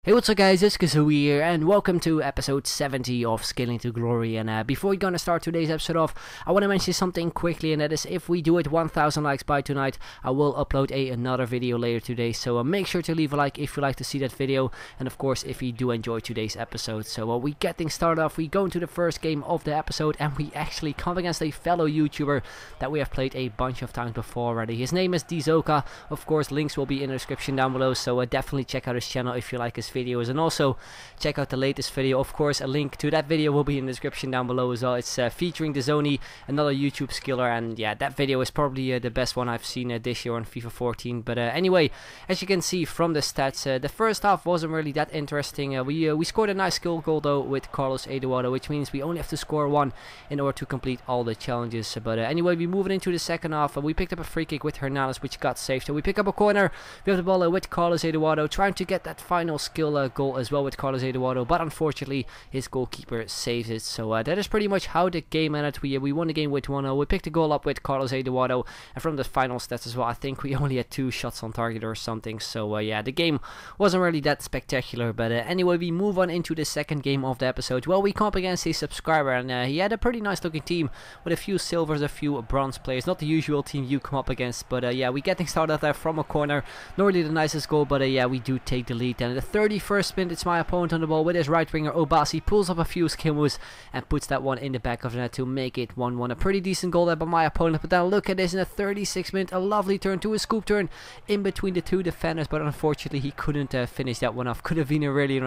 Hey, what's up guys, it's Dzoney here, and welcome to episode 70 of Scaling to Glory. And before we're gonna start today's episode off, I want to mention something quickly, and that is if we do it 1000 likes by tonight, I will upload another video later today. So make sure to leave a like if you like to see that video, and of course if you do enjoy today's episode. So we get things started off, we go into the first game of the episode, and we actually come against a fellow YouTuber that we have played a bunch of times before already. His name is DizooKa. Of course, links will be in the description down below, so definitely check out his channel if you like his videos, and also check out the latest video. Of course, a link to that video will be in the description down below as well. It's featuring Dzoney, another YouTube skiller, and yeah, that video is probably the best one I've seen this year on FIFA 14. But anyway, as you can see from the stats, the first half wasn't really that interesting. We scored a nice skill goal though with Carlos Eduardo, which means we only have to score one in order to complete all the challenges. But anyway, we move into the second half. We picked up a free kick with Hernandez, which got saved. So we pick up a corner, we have the ball with Carlos Eduardo, trying to get that final skill goal as well with Carlos Eduardo, but unfortunately his goalkeeper saves it. So that is pretty much how the game ended. We won the game with 1-0. We picked the goal up with Carlos Eduardo, and from the final stats as well, I think we only had 2 shots on target or something. So yeah, the game wasn't really that spectacular. But anyway, we move on into the second game of the episode. Well, we come up against a subscriber, and he had a pretty nice looking team with a few silvers, a few bronze players. Not the usual team you come up against, but yeah, we get things started there from a corner. Not really the nicest goal, but yeah, we do take the lead. And at the 31st minute, it's my opponent on the ball with his right winger Obasi, pulls up a few skill moves and puts that one in the back of the net to make it 1-1. A pretty decent goal there by my opponent, but then look at this in the 36th minute, a lovely turn to a scoop turn in between the 2 defenders, but unfortunately he couldn't finish that one off. Could have been a really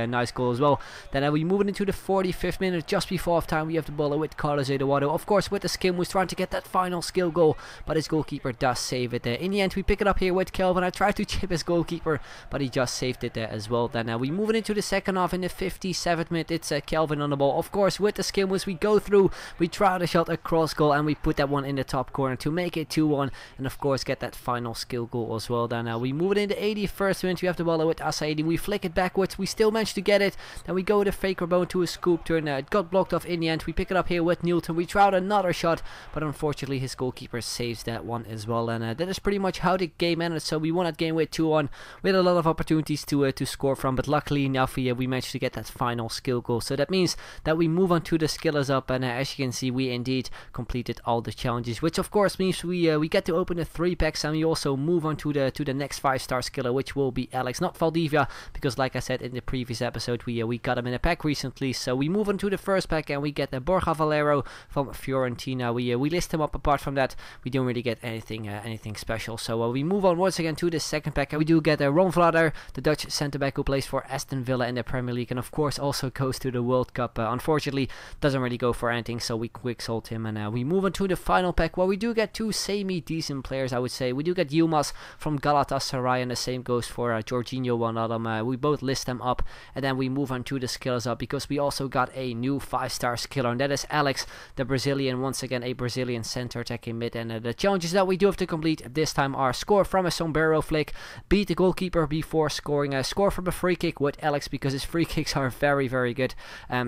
nice goal as well. Then we move into the 45th minute, just before half time. We have the ball with Carlos Eduardo, of course with the skill moves, trying to get that final skill goal, but his goalkeeper does save it. In the end, we pick it up here with Kelvin. I tried to chip his goalkeeper, but he just saved it there as well. Then we move into the second half. In the 57th minute, it's Kelvin on the ball, of course with the skill moves. We go through, we try to shot a cross goal, and we put that one in the top corner to make it 2-1, and of course get that final skill goal as well. Then we move it in the 81st minute. We have the ball with Asaidi, we flick it backwards, we still manage to get it. Then we go with a faker bone to a scoop turn. It got blocked off in the end. We pick it up here with Newton, we try out another shot, but unfortunately his goalkeeper saves that one as well. And that is pretty much how the game ended. So we won that game with 2-1. We had a lot of opportunities to score from, but luckily enough we managed to get that final skill goal. So that means that we move on to the skillers up, and as you can see, we indeed completed all the challenges, which of course means we get to open the 3 packs, and we also move on to the next 5-star skiller, which will be Alex, not Valdivia, because like I said in the previous episode, we got him in a pack recently. So we move on to the first pack, and we get the Borja Valero from Fiorentina. We list him up. Apart from that, we don't really get anything special. So we move on once again to the second pack, and we do get Ron Vlader, the Dutch centre back who plays for Aston Villa in the Premier League, and of course also goes to the World Cup. Unfortunately doesn't really go for anything, so we quick sold him. And we move on to the final pack, where we do get 2 semi-decent players, I would say. We do get Yilmaz from Galatasaray, and the same goes for Jorginho Wijnaldum. We both list them up, and then we move on to the skillers up, because we also got a new 5-star skiller, and that is Alex, the Brazilian, once again a Brazilian center attacking mid. And the challenges that we do have to complete this time are score from a sombrero flick, beat the goalkeeper before scoring, score from a free kick with Alex, because his free kicks are very good,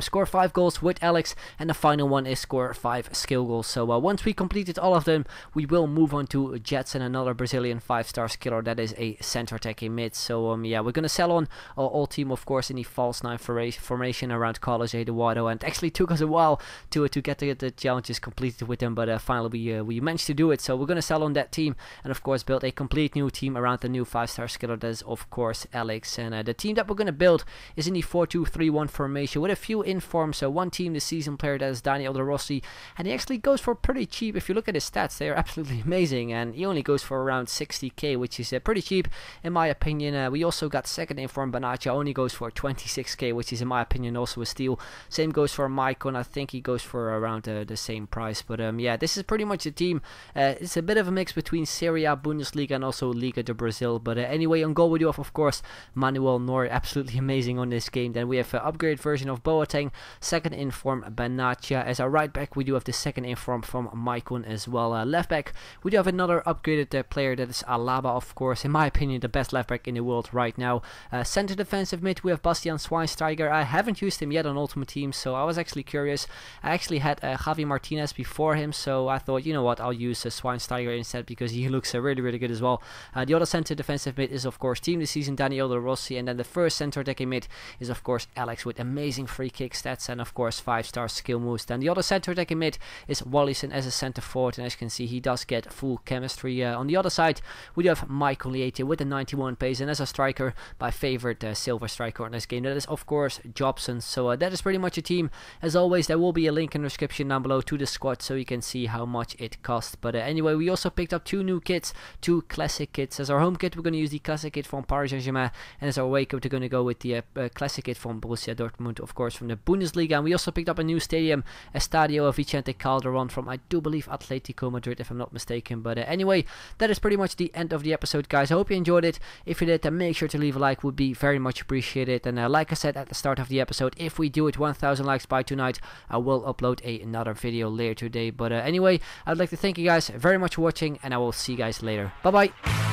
score 5 goals with Alex, and the final one is score 5 skill goals. So once we completed all of them, we will move on to Jetson, another Brazilian 5-star skiller that is a center attacking mid. So yeah, we're gonna sell on our all team, of course, in the false 9 formation around Carlos Eduardo, and it actually took us a while to get the challenges completed with them, but finally we managed to do it. So we're gonna sell on that team, and of course build a complete new team around the new 5-star skiller that is of course Alex. And the team that we're gonna build is in the 4-2-3-1 formation with a few informs. So one team, the season player, that is Daniel De Rossi, and he actually goes for pretty cheap. If you look at his stats, they are absolutely amazing, and he only goes for around 60k, which is pretty cheap in my opinion. We also got second inform Banacha, only goes for 26k, which is in my opinion also a steal. Same goes for Maicon, I think he goes for around the same price. But yeah, this is pretty much the team. It's a bit of a mix between Serie A, Bundesliga, and also Liga de Brazil. But anyway, on goal we do have, of course, Manuel Neuer, absolutely amazing on this game. Then we have an upgraded version of Boateng, second inform Banacha. As a right back, we do have the second inform from Maicon as well. Left back, we do have another upgraded player, that is Alaba, of course, in my opinion the best left back in the world right now. Center defensive mid, we have Bastian Schweinsteiger. I haven't used him yet on Ultimate Team, so I was actually curious. I actually had Javi Martinez before him, so I thought, you know what, I'll use Schweinsteiger instead, because he looks really good as well. The other center defensive mid is of course team this season Daniel De Rossi, and And then the first center attacking mid is of course Alex with amazing free kick stats and of course 5-star skill moves. Then the other center attacking mid is Wallison as a center forward, and as you can see he does get full chemistry. On the other side we do have Michael Liete with a 91 pace, and as a striker, my favorite silver striker in this game, that is of course Jobson. So that is pretty much a team. As always, there will be a link in the description down below to the squad so you can see how much it costs. But anyway, we also picked up 2 new kits, 2 classic kits. As our home kit we're going to use the classic kit from Paris Saint-Germain, and as our away kit we're going to go with the classic kit from Borussia Dortmund, of course from the Bundesliga. And we also picked up a new stadium, Estadio Vicente Calderon from, I do believe, Atletico Madrid if I'm not mistaken. But anyway, that is pretty much the end of the episode, guys. I hope you enjoyed it. If you did, then make sure to leave a like, would be very much appreciated. And like I said at the start of the episode, if we do it 1000 likes by tonight, I will upload another video later today. But anyway, I'd like to thank you guys very much for watching, and I will see you guys later. Bye bye.